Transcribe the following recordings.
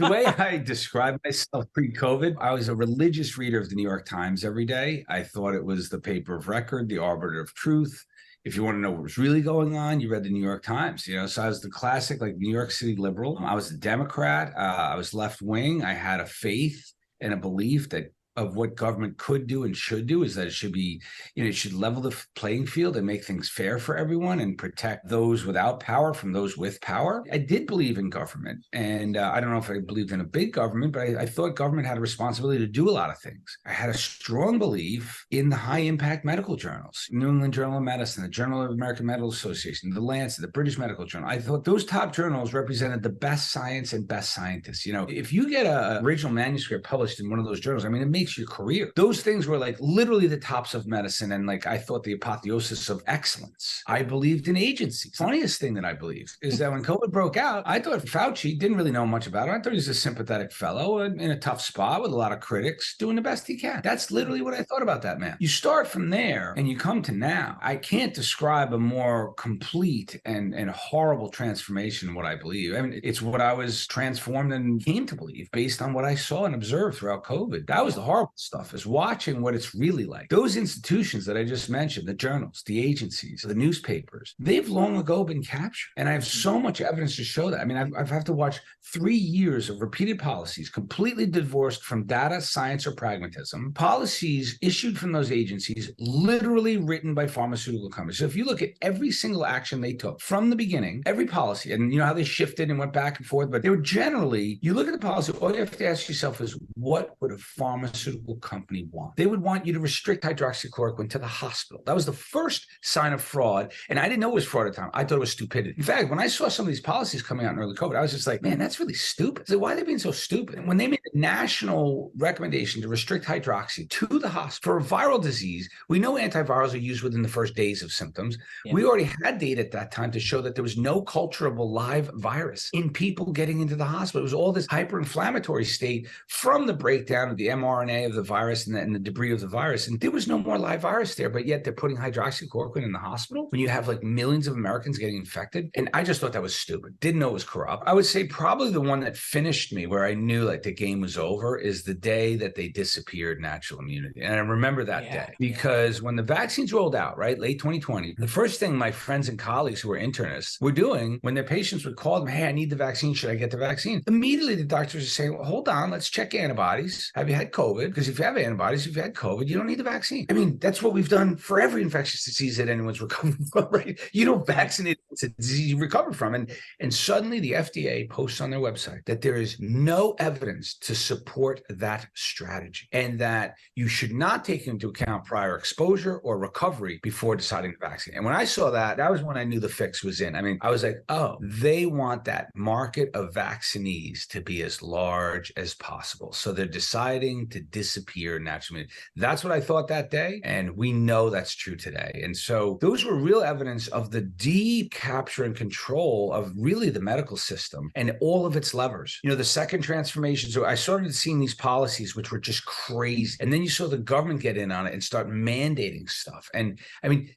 The way I describe myself pre-COVID, I was a religious reader of the New York Times every day. I thought it was the paper of record, the arbiter of truth. If you want to know what was really going on, you read the New York Times, So I was the classic, like, New York City liberal. I was a Democrat. I was left wing. I had a faith and a belief that of what government could do and should do is that it should be, it should level the playing field and make things fair for everyone and protect those without power from those with power. I did believe in government, and I don't know if I believed in a big government, but I thought government had a responsibility to do a lot of things. I had a strong belief in the high impact medical journals, New England Journal of Medicine, the Journal of American Medical Association, the Lancet, the British Medical Journal. I thought those top journals represented the best science and best scientists. If you get an original manuscript published in one of those journals, it makes your career. Those things were like literally the tops of medicine, and like I thought the apotheosis of excellence. I believed in agencies. Funniest thing that I believe is that when COVID broke out, I thought Fauci didn't really know much about it. I thought he was a sympathetic fellow in a tough spot with a lot of critics doing the best he can. That's literally what I thought about that man. You start from there and you come to now. I can't describe a more complete and horrible transformation in what I believe. It's what I was transformed and came to believe based on what I saw and observed throughout COVID. That was the horrible stuff, is watching what it's really like. Those institutions that I just mentioned, the journals, the agencies, the newspapers, they've long ago been captured. And I have so much evidence to show that. I've had to watch 3 years of repeated policies, completely divorced from data, science, or pragmatism, policies issued from those agencies, literally written by pharmaceutical companies. So if you look at every single action they took from the beginning, every policy, and you know how they shifted and went back and forth, but they were generally, you look at the policy, all you have to ask yourself is, what would a pharmaceutical company want? They would want you to restrict hydroxychloroquine to the hospital. That was the first sign of fraud. And I didn't know it was fraud at the time. I thought it was stupidity. In fact, when I saw some of these policies coming out in early COVID, I was just like, man, that's really stupid. So why are they being so stupid? And when they made a national recommendation to restrict hydroxy to the hospital for a viral disease, we know antivirals are used within the first days of symptoms. Yeah. We already had data at that time to show that there was no culturable live virus in people getting into the hospital. It was all this hyperinflammatory state from the breakdown of the mRNA of the virus and the debris of the virus. And there was no more live virus there, but yet they're putting hydroxychloroquine in the hospital when you have like millions of Americans getting infected. And I just thought that was stupid. Didn't know it was corrupt. I would say probably the one that finished me where I knew like the game was over is the day that they disappeared natural immunity. And I remember that day because when the vaccines rolled out, right, late 2020, the first thing my friends and colleagues who were internists were doing when their patients would call them, hey, I need the vaccine. Should I get the vaccine? Immediately the doctors are saying, well, hold on, let's check antibodies. Have you had COVID? Because if you have antibodies, if you had COVID, you don't need the vaccine. That's what we've done for every infectious disease that anyone's recovered from, right? You don't vaccinate, it's a disease you recover from. And suddenly the FDA posts on their website that there is no evidence to support that strategy and that you should not take into account prior exposure or recovery before deciding the vaccine. And when I saw that, that was when I knew the fix was in. I was like, oh, they want that market of vaccinees to be as large as possible. So they're deciding to disappear naturally. That's what I thought that day. And we know that's true today. And so those were real evidence of the deep capture and control of really the medical system and all of its levers. The second transformation. So I started seeing these policies, which were just crazy. And then you saw the government get in on it and start mandating stuff. And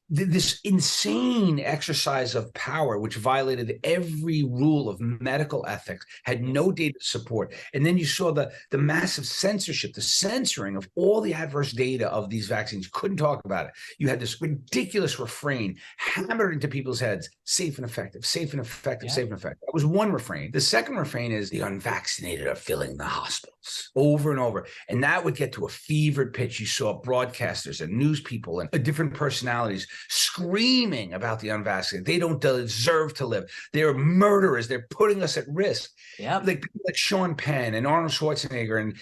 this insane exercise of power, which violated every rule of medical ethics, had no data support. And then you saw the massive censorship, the censoring of all the adverse data of these vaccines. You couldn't talk about it. You had this ridiculous refrain hammered into people's heads: safe and effective, safe and effective, safe and effective. That was one refrain. The second refrain is the unvaccinated are filling the hospitals, over and over. And that would get to a fevered pitch. You saw broadcasters and news people and different personalities screaming about the unvaccinated. They don't deserve to live. They're murderers. They're putting us at risk. Like Sean Penn and Arnold Schwarzenegger.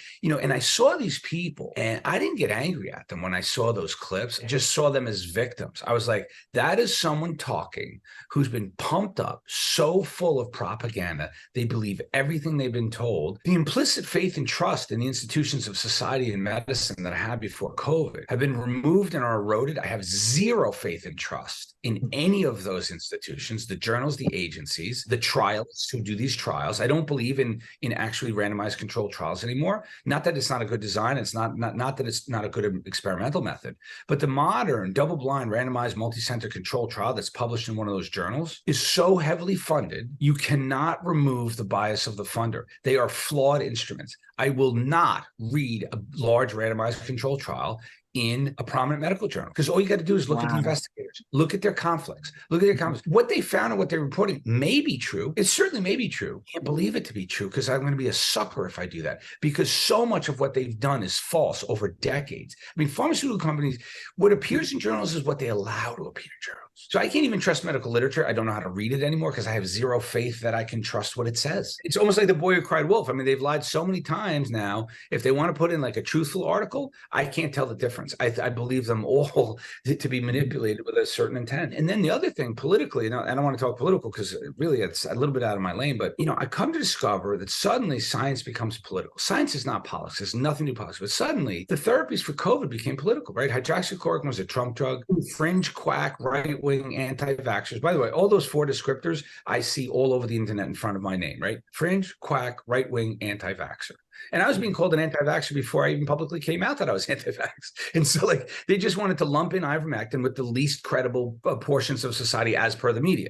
And I saw these people and I didn't get angry at them when I saw those clips. I just saw them as victims. I was like, that is someone talking who's been pumped up, so full of propaganda. They believe everything they've been told. The implicit faith and trust in the institutions of society and medicine that I had before COVID have been removed and are eroded. I have zero faith and trust in any of those institutions, the journals, the agencies, the trialists who do these trials. I don't believe in actually randomized controlled trials anymore. anymore. Not that it's not a good design. It's not that it's not a good experimental method, but the modern double-blind randomized multi-center controlled trial that's published in one of those journals is so heavily funded, you cannot remove the bias of the funder. They are flawed instruments. I will not read a large randomized controlled trial in a prominent medical journal, because all you got to do is look at the investigators, look at their conflicts, What they found and what they're reporting may be true. It certainly may be true. I can't believe it to be true, because I'm going to be a sucker if I do that, because so much of what they've done is false over decades. I mean, pharmaceutical companies, what appears in journals is what they allow to appear in journals. So I can't even trust medical literature. I don't know how to read it anymore because I have zero faith that I can trust what it says. It's almost like the boy who cried wolf. I mean, they've lied so many times now. If they want to put in like a truthful article, I can't tell the difference. I believe them all to be manipulated with a certain intent. And then the other thing politically, and I don't want to talk political because really it's a little bit out of my lane, but I come to discover that suddenly science becomes political. Science is not politics. It's nothing to do with politics. But suddenly the therapies for COVID became political, right? Hydroxychloroquine was a Trump drug. Fringe, quack, right-wing anti-vaxxers. By the way, all those 4 descriptors I see all over the internet in front of my name, right? Fringe, quack, right-wing anti-vaxxer. And I was being called an anti-vaxxer before I even publicly came out that I was anti-vax. And so they just wanted to lump in ivermectin with the least credible portions of society as per the media.